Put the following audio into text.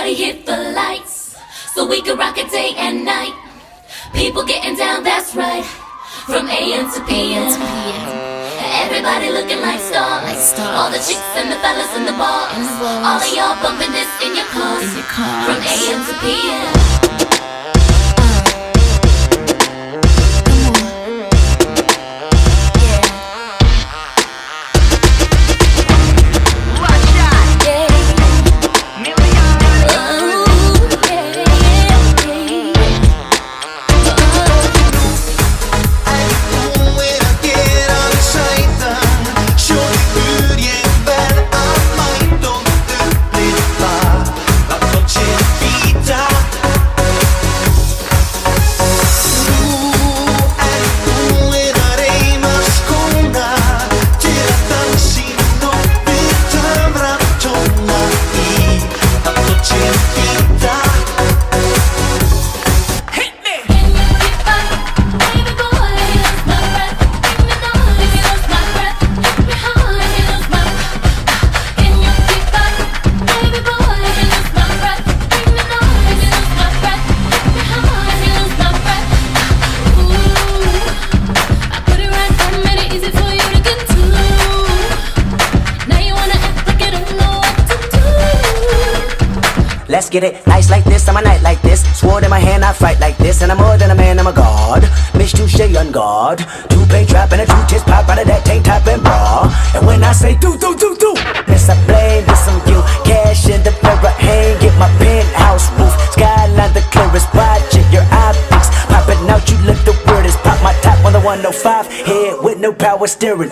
Everybody hit the lights so we can rock it day and night. People getting down, that's right, from AM to PM. Everybody looking like stars. All the chicks and the fellas in the bars. All of y'all bumping this in your cars. From AM to PM. Let's get it, nice like this, I'm a knight like this. Sword in my hand, I fight like this. And I'm more than a man, I'm a god. Miss Touche on guard. Two-pay trap and a two-tits pop out of that tank top and bra. And when I say do, this I blame, this on you. Cash in the mirror, hang, get my penthouse roof. Skyline the clearest, watching your optics. Popping out, you look the weirdest. Pop my top on the 105, head with no power steering.